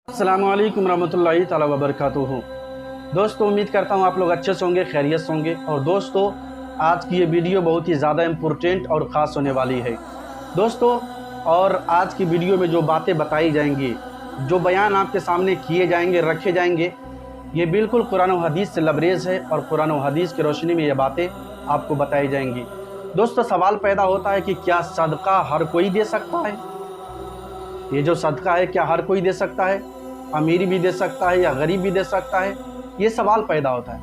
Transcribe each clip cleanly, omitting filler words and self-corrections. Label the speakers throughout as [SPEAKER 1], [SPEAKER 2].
[SPEAKER 1] अस्सलामुअलैकुम रहमतुल्लाहि ताला वबरकातुहू। दोस्तों, उम्मीद करता हूँ आप लोग अच्छे से होंगे, खैरियत से होंगे। और दोस्तों, आज की ये वीडियो बहुत ही ज़्यादा इम्पोर्टेंट और ख़ास होने वाली है दोस्तों। और आज की वीडियो में जो बातें बताई जाएंगी, जो बयान आपके सामने किए जाएंगे, रखे जाएंगे, ये बिल्कुल कुरान और हदीस से लबरेज़ है और कुरान और हदीस की रोशनी में ये बातें आपको बताई जाएंगी। दोस्तों, सवाल पैदा होता है कि क्या सदका हर कोई दे सकता है? ये जो सदका है क्या हर कोई दे सकता है? अमीर भी दे सकता है या गरीब भी दे सकता है? ये सवाल पैदा होता है,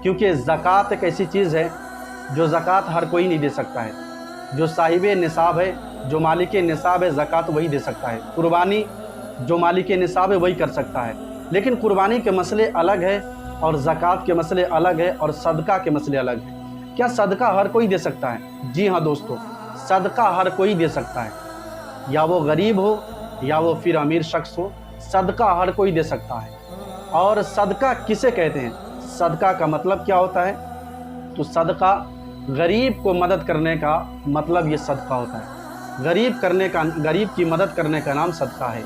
[SPEAKER 1] क्योंकि ज़कात एक ऐसी चीज़ है जो ज़कात हर कोई नहीं दे सकता है। जो साहिब निसाब है, जो मालिक निसाब है, ज़कात वही दे सकता है। कुर्बानी जो मालिक निसाब है वही कर सकता है। लेकिन कुर्बानी के मसले अलग है और ज़कात के मसले अलग है और सदका के मसले अलग है। क्या सदका हर कोई दे सकता है? जी हाँ दोस्तों, सदका हर कोई दे सकता है, या वो गरीब हो या वो फिर अमीर शख्स हो, सदका हर कोई दे सकता है। और सदका किसे कहते हैं? सदका का मतलब क्या होता है? तो सदका, गरीब को मदद करने का मतलब ये सदका होता है। गरीब की मदद करने का नाम सदका है।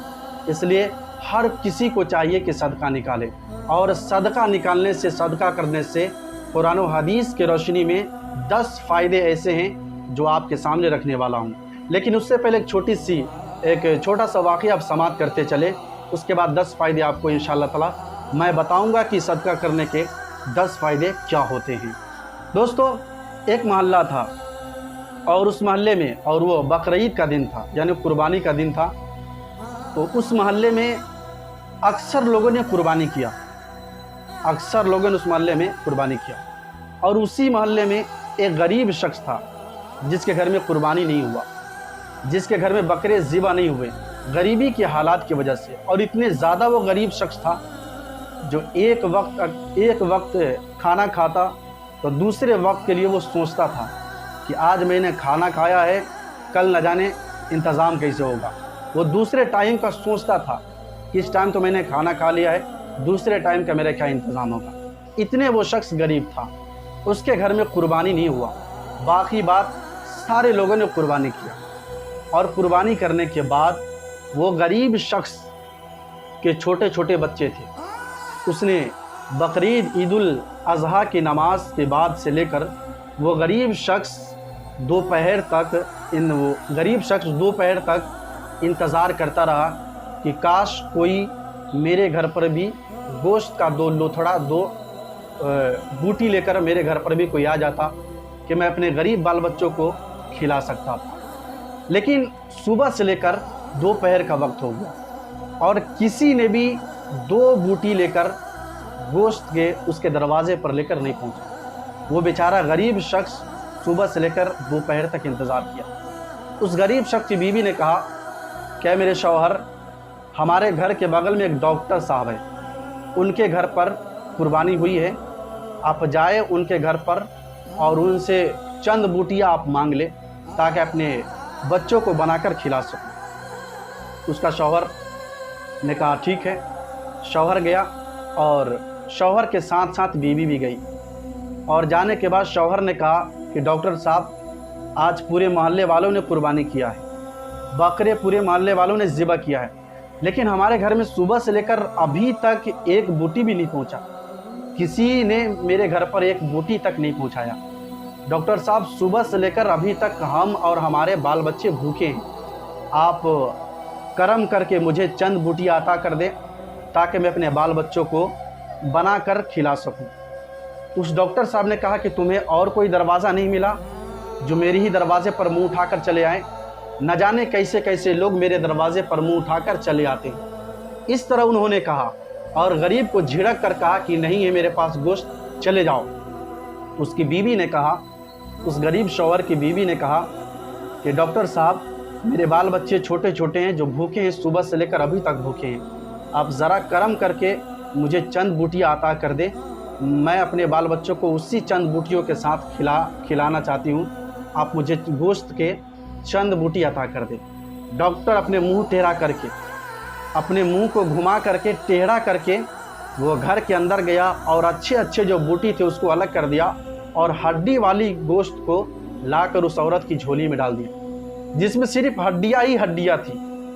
[SPEAKER 1] इसलिए हर किसी को चाहिए कि सदका निकाले। और सदका निकालने से, सदका करने से कुरान और हदीस की रोशनी में 10 फ़ायदे ऐसे हैं जो आपके सामने रखने वाला हूँ। लेकिन उससे पहले एक छोटा सा वाक़या आप समाप्त करते चले, उसके बाद 10 फ़ायदे आपको इंशाअल्लाह ताला मैं बताऊंगा कि सदका करने के 10 फ़ायदे क्या होते हैं। दोस्तों, एक मोहल्ला था और उस मोहल्ले में, और वो बकरीद का दिन था, यानी कुर्बानी का दिन था। तो उस मोहल्ले में अक्सर लोगों ने कुर्बानी किया, अक्सर लोगों ने उस मोहल्ले में कुर्बानी किया। और उसी मोहल्ले में एक गरीब शख्स था जिसके घर में कुर्बानी नहीं हुआ, जिसके घर में बकरे ज़िबा नहीं हुए, गरीबी के हालात की वजह से। और इतने ज़्यादा वो गरीब शख्स था जो एक वक्त खाना खाता तो दूसरे वक्त के लिए वो सोचता था कि आज मैंने खाना खाया है, कल न जाने इंतज़ाम कैसे होगा। वो दूसरे टाइम का सोचता था कि इस टाइम तो मैंने खाना खा लिया है, दूसरे टाइम का मेरा क्या इंतज़ाम होगा। इतने वो शख्स गरीब था। उसके घर में कुर्बानी नहीं हुआ, बाकी बात सारे लोगों ने कुर्बानी किया। और कुर्बानी करने के बाद वो गरीब शख्स के छोटे छोटे बच्चे थे, उसने बकरीद ईदुल अज़हा की नमाज के बाद से लेकर वो गरीब शख्स दोपहर तक इंतज़ार करता रहा कि काश कोई मेरे घर पर भी गोश्त का 2 लोथड़ा, 2 बूटी लेकर मेरे घर पर भी कोई आ जाता कि मैं अपने गरीब बाल बच्चों को खिला सकता था। लेकिन सुबह से लेकर दोपहर का वक्त हो गया और किसी ने भी 2 बूटी लेकर गोश्त के उसके दरवाजे पर लेकर नहीं पहुंचा। वो बेचारा गरीब शख्स सुबह से लेकर दोपहर तक इंतज़ार किया। उस गरीब शख्स की बीवी ने कहा, क्या मेरे शौहर, हमारे घर के बगल में एक डॉक्टर साहब है, उनके घर पर कुर्बानी हुई है, आप जाए उनके घर पर और उनसे चंद बूटियाँ आप मांग ले ताकि अपने बच्चों को बनाकर खिला सकूं। उसका शौहर ने कहा ठीक है। शौहर गया और शौहर के साथ साथ बीवी भी गई। और जाने के बाद शौहर ने कहा कि डॉक्टर साहब, आज पूरे मोहल्ले वालों ने कुर्बानी किया है, बकरे पूरे मोहल्ले वालों ने ज़िबा किया है, लेकिन हमारे घर में सुबह से लेकर अभी तक एक बूटी भी नहीं पहुंचा, किसी ने मेरे घर पर एक बूटी तक नहीं पहुंचाया। डॉक्टर साहब, सुबह से लेकर अभी तक हम और हमारे बाल बच्चे भूखे हैं, आप करम करके मुझे चंद बूटी अता कर दें ताकि मैं अपने बाल बच्चों को बना कर खिला सकूं। उस डॉक्टर साहब ने कहा कि तुम्हें और कोई दरवाज़ा नहीं मिला जो मेरे ही दरवाजे पर मुंह उठाकर चले आए? न जाने कैसे कैसे लोग मेरे दरवाजे पर मुंह उठाकर चले आते हैं। इस तरह उन्होंने कहा और गरीब को झिड़क कर कहा कि नहीं है मेरे पास गोश्त, चले जाओ। उसकी बीवी ने कहा, उस गरीब शौहर की बीवी ने कहा कि डॉक्टर साहब, मेरे बाल बच्चे छोटे छोटे हैं जो भूखे हैं, सुबह से लेकर अभी तक भूखे हैं, आप ज़रा करम करके मुझे चंद बूटियाँ अता कर दें, मैं अपने बाल बच्चों को उसी चंद बूटियों के साथ खिलाना चाहती हूँ, आप मुझे गोश्त के चंद बूटी अता कर दें। डॉक्टर अपने मुंह टेढ़ा करके, अपने मुंह को घुमा करके, टेढ़ा करके वो घर के अंदर गया और अच्छे अच्छे जो बूटी थे उसको अलग कर दिया और हड्डी वाली गोश्त को लाकर उस औरत की झोली में डाल दिया, जिसमें सिर्फ हड्डियाँ ही हड्डियाँ थी।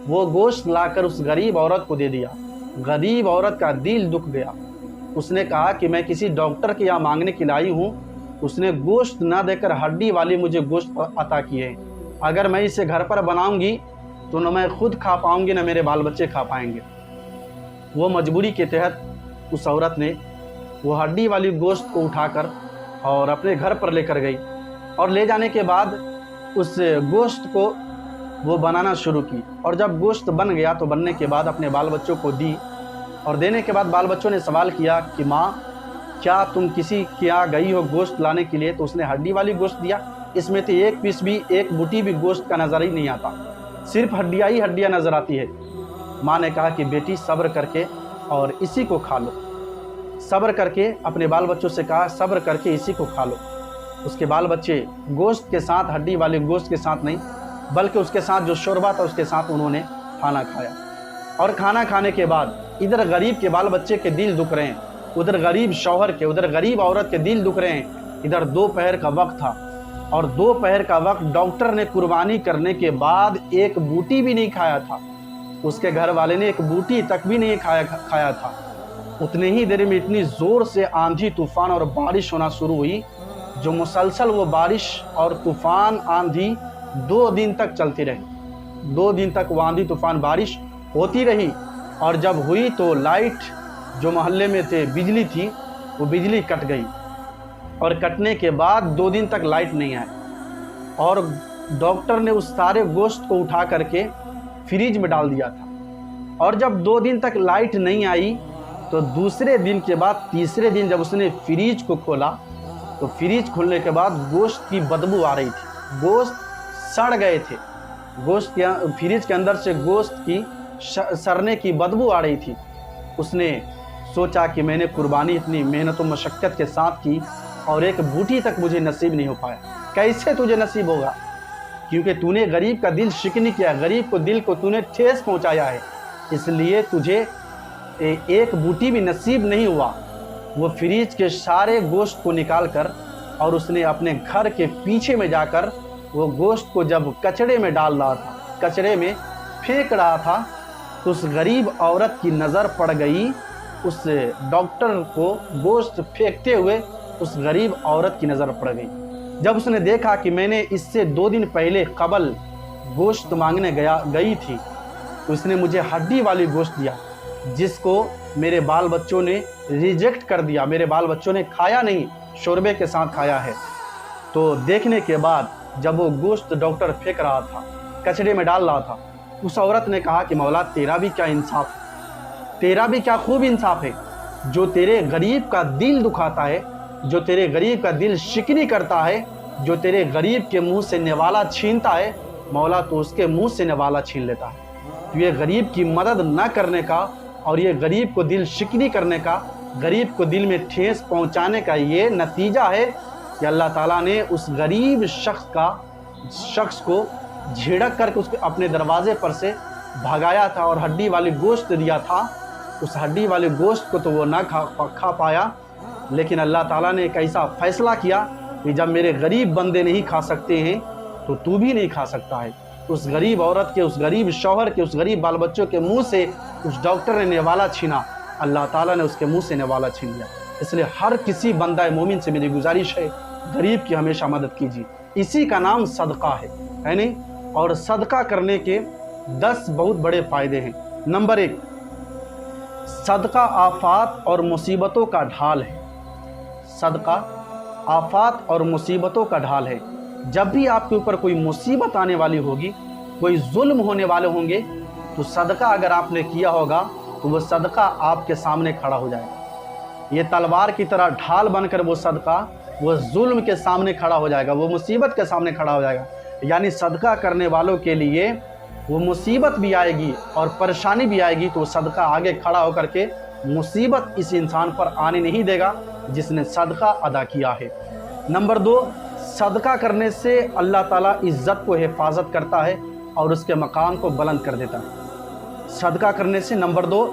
[SPEAKER 1] वो गोश्त लाकर उस गरीब औरत को दे दिया गरीब औरत का दिल दुख गया। उसने कहा कि मैं किसी डॉक्टर के यहाँ मांगने के लिए आई हूँ, उसने गोश्त ना देकर हड्डी वाली मुझे गोश्त अता किए। अगर मैं इसे घर पर बनाऊंगी तो न मैं खुद खा पाऊंगी न मेरे बाल बच्चे खा पाएंगे। वो मजबूरी के तहत उस औरत ने वो हड्डी वाली गोश्त को उठाकर और अपने घर पर लेकर गई, और ले जाने के बाद उस गोश्त को वो बनाना शुरू की। और जब गोश्त बन गया तो बनने के बाद अपने बाल बच्चों को दी, और देने के बाद बाल बच्चों ने सवाल किया कि माँ, क्या तुम किसी के यहाँ गई हो गोश्त लाने के लिए? तो उसने हड्डी वाली गोश्त दिया। इसमें तो एक पीस भी, एक बूटी भी गोश्त का नज़र ही नहीं आता, सिर्फ हड्डियाँ ही हड्डियाँ नज़र आती है। माँ ने कहा कि बेटी सब्र करके और इसी को खा लो। सब्र करके अपने बाल बच्चों से कहा, सब्र करके इसी को खा लो। उसके बाल बच्चे गोश्त के साथ, हड्डी वाले गोश्त के साथ नहीं, बल्कि उसके साथ जो शोरबा था उसके साथ उन्होंने खाना खाया। और खाना खाने के बाद इधर गरीब के बाल बच्चे के दिल दुख रहे हैं, उधर गरीब शौहर के, उधर गरीब औरत के दिल दुख रहे हैं। इधर दोपहर का वक्त था, और दोपहर का वक्त डॉक्टर ने कुर्बानी करने के बाद एक बूटी भी नहीं खाया था। उसके घर वाले ने एक बूटी तक भी नहीं खाया था। उतने ही देर में इतनी ज़ोर से आंधी तूफान और बारिश होना शुरू हुई, जो मुसलसल वो बारिश और तूफान आंधी 2 दिन तक चलती रही। 2 दिन तक वो आंधी तूफान बारिश होती रही। और जब हुई तो लाइट जो मोहल्ले में थे, बिजली थी, वो बिजली कट गई, और कटने के बाद 2 दिन तक लाइट नहीं आई। और डॉक्टर ने उस सारे गोश्त को उठा करके फ्रिज में डाल दिया था। और जब 2 दिन तक लाइट नहीं आई तो दूसरे दिन के बाद तीसरे दिन जब उसने फ्रिज को खोला तो फ्रिज खोलने के बाद गोश्त की बदबू आ रही थी, गोश्त सड़ गए थे, गोश्त के फ्रिज के अंदर से गोश्त की सड़ने की बदबू आ रही थी। उसने सोचा कि मैंने कुर्बानी इतनी मेहनत और मशक्क़त के साथ की और एक बूटी तक मुझे नसीब नहीं हो पाया। कैसे तुझे नसीब होगा? क्योंकि तूने गरीब का दिल शिकनी किया, गरीब को दिल को तूने ठेस पहुंचाया है, इसलिए तुझे एक बूटी भी नसीब नहीं हुआ। वो फ्रिज के सारे गोश्त को निकाल कर और उसने अपने घर के पीछे में जाकर वो गोश्त को जब कचड़े में डाल रहा था, कचड़े में फेंक रहा था, तो उस गरीब औरत की नज़र पड़ गई उस डॉक्टर को गोश्त फेंकते हुए। उस गरीब औरत की नज़र पड़ गई। जब उसने देखा कि मैंने इससे 2 दिन पहले कबल गोश्त मांगने गई थी, तो उसने मुझे हड्डी वाली गोश्त दिया, जिसको मेरे बाल बच्चों ने रिजेक्ट कर दिया, मेरे बाल बच्चों ने खाया नहीं, शोरबे के साथ खाया है। तो देखने के बाद जब वो गोश्त डॉक्टर फेंक रहा था, कचड़े में डाल रहा था, उस औरत ने कहा कि मौला तेरा भी क्या इंसाफ है, तेरा भी क्या खूब इंसाफ है, जो तेरे गरीब का दिल दुखाता है, जो तेरे गरीब का दिल शिकनी करता है, जो तेरे गरीब के मुंह से निवाला छीनता है, मौला तो उसके मुंह से निवाला छीन लेता है। तो ये गरीब की मदद न करने का और ये गरीब को दिल शिकनी करने का, गरीब को दिल में ठेस पहुंचाने का ये नतीजा है कि अल्लाह ताला ने उस गरीब शख्स को झिड़क करके उसके अपने दरवाजे पर से भगाया था और हड्डी वाली गोश्त दिया था। उस हड्डी वाले गोश्त को तो वो ना खा पाया, लेकिन अल्लाह ताला ने एक ऐसा फ़ैसला किया कि जब मेरे गरीब बंदे नहीं खा सकते हैं तो तू भी नहीं खा सकता है। उस गरीब औरत के, उस गरीब शौहर के, उस गरीब बाल बच्चों के मुंह से उस डॉक्टर ने निवाला छीना, अल्लाह ताला ने उसके मुंह से निवाला छीन लिया। इसलिए हर किसी बंदा मोमिन से मेरी गुजारिश है, गरीब की हमेशा मदद कीजिए। इसी का नाम सदका है नहीं? और सदका करने के 10 बहुत बड़े फ़ायदे हैं। नंबर 1, सदका आफात और मुसीबतों का ढाल है। सदका आफात और मुसीबतों का ढाल है। जब भी आपके ऊपर कोई मुसीबत आने वाली होगी, कोई जुल्म होने वाले होंगे, तो सदका अगर आपने किया होगा तो वो सदका आपके सामने खड़ा हो जाएगा। ये तलवार की तरह ढाल बनकर वो सदका वो जुल्म के सामने खड़ा हो जाएगा, वो मुसीबत के सामने खड़ा हो जाएगा। यानी सदका करने वालों के लिए वो मुसीबत भी आएगी और परेशानी भी आएगी, तो सदका आगे खड़ा होकर के मुसीबत इस इंसान पर आने नहीं देगा जिसने सदका अदा किया है। नंबर 2, सदका करने से अल्लाह ताला इज़्ज़त को हिफाजत करता है और उसके मकाम को बुलंद कर देता है। सदका करने से, नंबर 2,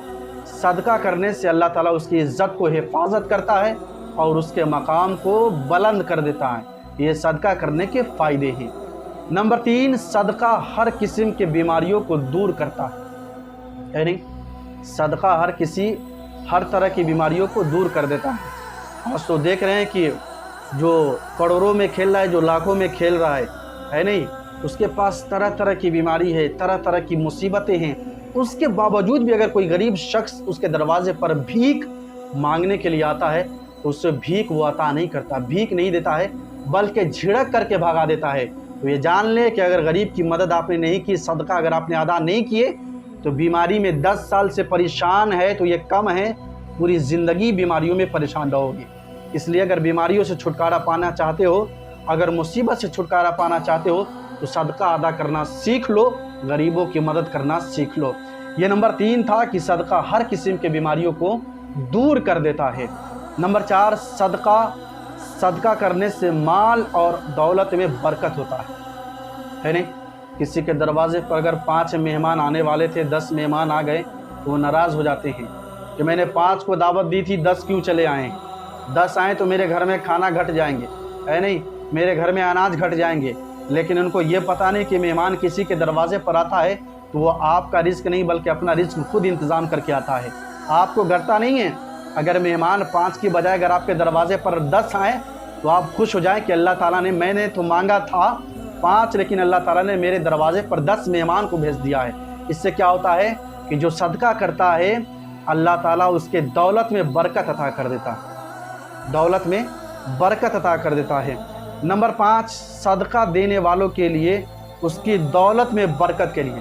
[SPEAKER 1] सदका करने से अल्लाह ताला उसकी इज़्ज़त को हिफाजत करता है और उसके मकाम को बुलंद कर देता है। ये सदका करने के फ़ायदे हैं। नंबर 3, सदका हर किस्म के बीमारियों को दूर करता है। यानी صدقہ ہر طرح کی بیماریوں کو دور کر دیتا ہے۔ آج تو دیکھ رہے ہیں کہ جو کروڑوں میں کھیل رہا ہے، جو لاکھوں میں کھیل رہا ہے نہیں، اس کے پاس طرح طرح کی بیماری ہے، طرح طرح کی مصیبتیں ہیں، اس کے باوجود بھی اگر کوئی غریب شخص اس کے دروازے پر بھیک مانگنے کے لیے آتا ہے تو اس سے بھیک وہ عطا نہیں کرتا، بھیک نہیں دیتا ہے، بلکہ جھڑک کر کے بھگا دیتا ہے۔ تو یہ جان لے کہ اگر غریب کی مدد آپ نے نہیں کی، صدقہ اگر آپ نے ادا نہیں کیے، تو بیماری میں 10 سال سے پریشان ہے تو یہ کم ہے، پوری زندگی بیماریوں میں پریشان رہو گی۔ اس لیے اگر بیماریوں سے چھٹکارا پانا چاہتے ہو، اگر مصیبت سے چھٹکارا پانا چاہتے ہو تو صدقہ ادا کرنا سیکھ لو، غریبوں کی مدد کرنا سیکھ لو۔ یہ نمبر 3 تھا کہ صدقہ ہر قسم کے بیماریوں کو دور کر دیتا ہے۔ نمبر 4، صدقہ کرنے سے مال اور دولت میں برکت ہوتا ہے نہیں؟ کسی کے دروازے پر اگر 5 مہمان آنے والے تھے، 10 مہمان آ گئے تو وہ ناراض ہو جاتے ہیں کہ میں نے 5 کو دعوت دی تھی، 10 کیوں چلے آئے؟ 10 آئیں تو میرے گھر میں کھانا گھٹ جائیں گے، ہے نہیں، میرے گھر میں اناج گھٹ جائیں گے۔ لیکن ان کو یہ پتہ نہیں کہ مہمان کسی کے دروازے پر آتا ہے تو وہ آپ کا رزق نہیں بلکہ اپنا رزق خود انتظام کر کے آتا ہے، آپ کو گھٹتا نہیں ہے۔ اگر مہمان 5 کی بجائے اگر آپ کے دروازے پر 10 آئیں تو آپ خوش ہو جائیں کہ اللہ تعالیٰ نے، میں نے تو مانگا تھا 5 لیکن اللہ تعالیٰ نے میرے دروازے پر 10 مہمان کو بھیج دیا ہے۔ اس سے کیا ہوتا ہے کہ جو صدقہ کرتا ہے اللہ تعالیٰ اس کے دولت میں برکت عطا کر دیتا ہے، دولت میں برکت عطا کر دیتا ہے۔ نمبر 5، صدقہ دینے والوں کے لیے اس کی دولت میں برکت کے لیے،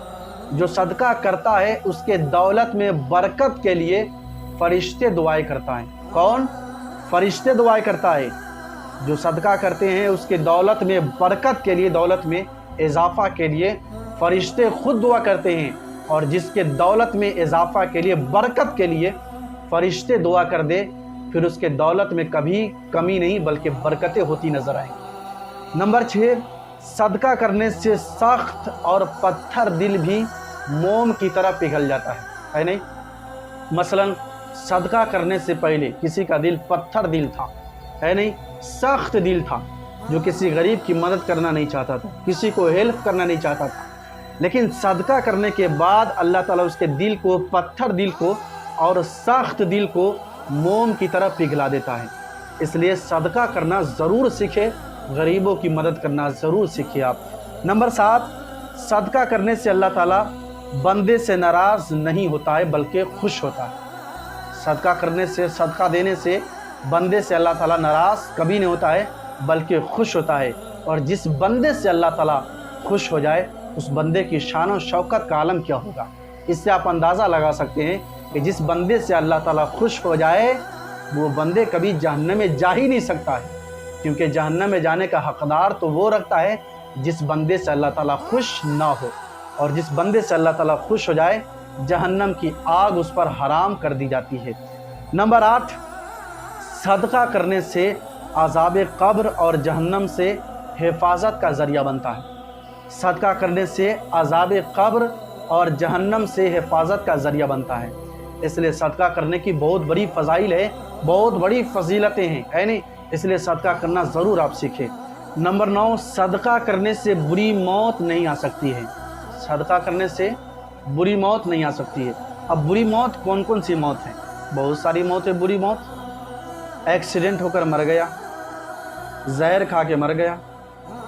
[SPEAKER 1] جو صدقہ کرتا ہے اس کے دولت میں برکت کے لیے فرشتے دعائیں کرتا ہے۔ کون؟ فرشتے دعائیں کرتا ہے۔ جو صدقہ کرتے ہیں اس کے دولت میں برکت کے لیے، دولت میں اضافہ کے لیے فرشتے خود دعا کرتے ہیں، اور جس کے دولت میں اضافہ کے لیے، برکت کے لیے فرشتے دعا کر دے، پھر اس کے دولت میں کبھی کمی نہیں بلکہ برکتیں ہوتی نظر آئیں۔ نمبر 6، صدقہ کرنے سے سخت اور پتھر دل بھی موم کی طرح پگھل جاتا ہے نہیں؟ مثلا صدقہ کرنے سے پہلے کسی کا دل پتھر دل تھا، ہے نہیں، سخت دل تھا، جو کسی غریب کی مدد کرنا نہیں چاہتا تھا، کسی کو ہیلپ کرنا نہیں چاہتا تھا، لیکن صدقہ کرنے کے بعد اللہ تعالیٰ اس کے دل کو، پتھر دل کو اور سخت دل کو موم کی طرح پگھلا دیتا ہے۔ اس لیے صدقہ کرنا ضرور سیکھے، غریبوں کی مدد کرنا ضرور سیکھے آپ۔ نمبر 7، صدقہ کرنے سے اللہ تعالیٰ بندے سے ناراض نہیں ہوتا ہے بلکہ خوش ہوتا ہے۔ صدقہ کرنے سے، صدقہ دینے سے بندے سے اللہ تعالیٰ ناراض کبھی نہیں ہوتا ہے بلکہ خوش ہوتا ہے، اور جس بندے سے اللہ تعالیٰ خوش ہو جائے اس بندے کی شان و شوکت کا عالم کیا ہوگا۔ اس سے آپ اندازہ لگا سکتے ہیں کہ جس بندے سے اللہ تعالیٰ خوش ہو جائے وہ بندے کبھی جہنم میں جا ہی نہیں سکتا ہے، کیونکہ جہنم میں جانے کا حقدار تو وہ رکھتا ہے جس بندے سے اللہ تعالیٰ خوش نہ ہو، اور جس بندے سے اللہ تعالیٰ خوش ہو جائے جہنم کی آگ اس پر حرام کر دی جاتی ہے۔ نمبر 8، صدقہ کرنے سے عذاب قبر اور جہنم سے حفاظت کا ذریعہ بنتا ہے۔ صدقہ کرنے سے عذاب قبر اور جہنم سے حفاظت کا ذریعہ بنتا ہے۔ اس لیے صدقہ کرنے کی بہت بڑی فضائل ہے، بہت بڑی فضیلتیں ہیں، ہے نہیں؟ اس لیے صدقہ کرنا ضرور آپ سیکھیں۔ نمبر 9، صدقہ کرنے سے بری موت نہیں آ سکتی ہے۔ صدقہ کرنے سے بری موت نہیں آ سکتی ہے۔ اب بری موت کون کون سی موت ہے؟ بہت ساری موت ہے بری موت۔ ایکسیڈنٹ ہو کر مر گیا، زہر کھا کے مر گیا،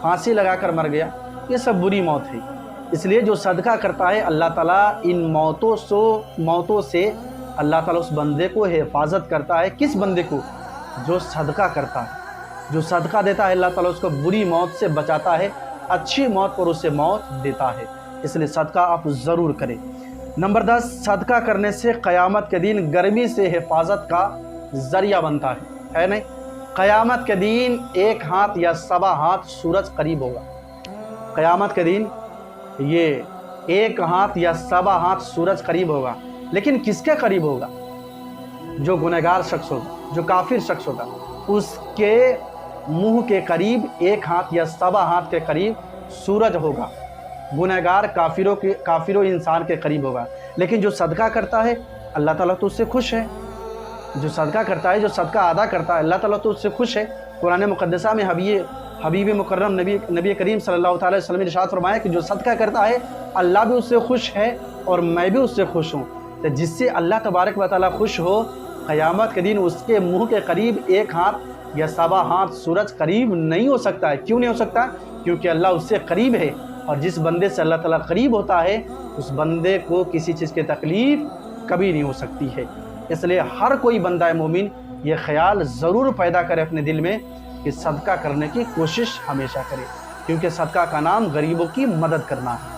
[SPEAKER 1] پھانسی لگا کر مر گیا، یہ سب بری موت ہے۔ اس لیے جو صدقہ کرتا ہے اللہ تعالیٰ ان موتوں سے اللہ تعالیٰ اس بندے کو حفاظت کرتا ہے۔ کس بندے کو؟ جو صدقہ کرتا ہے، جو صدقہ دیتا ہے اللہ تعالیٰ اس کو بری موت سے بچاتا ہے، اچھی موت پر اسے موت دیتا ہے۔ اس لیے صدقہ آپ ضرور کریں۔ نمبر 10، صدقہ کرنے سے قیامت کے دن گرمی سے حفاظت کا ذریعہ بنتا ہے نہیں؟ قیامت کے دن 1 ہاتھ یا 1.25 ہاتھ سورج قریب ہوگا۔ قیامت کے دن یہ 1 ہاتھ یا 1.25 ہاتھ سورج قریب ہوگا، لیکن کس کے قریب ہوگا؟ جو گنہگار شخص ہوگا، جو کافر شخص ہوگا، اس کے منہ کے قریب 1 ہاتھ یا 1.25 ہاتھ کے قریب سورج ہوگا۔ گنہگار کافروں انسان کے قریب ہوگا، لیکن جو صدقہ کرتا ہے اللہ تعالیٰ تو اس سے خوش ہے۔ جو صدقہ کرتا ہے، جو صدقہ ادا کرتا ہے اللہ تعالیٰ تو اس سے خوش ہے۔ قرآن مقدسہ میں حبیب مکرم نبی کریم صلی اللہ تعالی وسلم نے ارشاد فرمایا کہ جو صدقہ کرتا ہے اللہ بھی اس سے خوش ہے اور میں بھی اس سے خوش ہوں۔ تو جس سے اللہ تبارک و تعالیٰ خوش ہو، قیامت کے دن اس کے منہ کے قریب ایک ہاتھ یا سوا ہاتھ سورج قریب نہیں ہو سکتا ہے۔ کیوں نہیں ہو سکتا؟ کیونکہ اللہ اس سے قریب ہے، اور جس بندے سے اللہ تعالیٰ قریب ہوتا ہے اس بندے کو کسی چیز کی تکلیف کبھی نہیں ہو سکتی ہے۔ اس لیے ہر کوئی بندہ مومن یہ خیال ضرور پیدا کرے اپنے دل میں کہ صدقہ کرنے کی کوشش ہمیشہ کرے، کیونکہ صدقہ کا نام غریبوں کی مدد کرنا ہے۔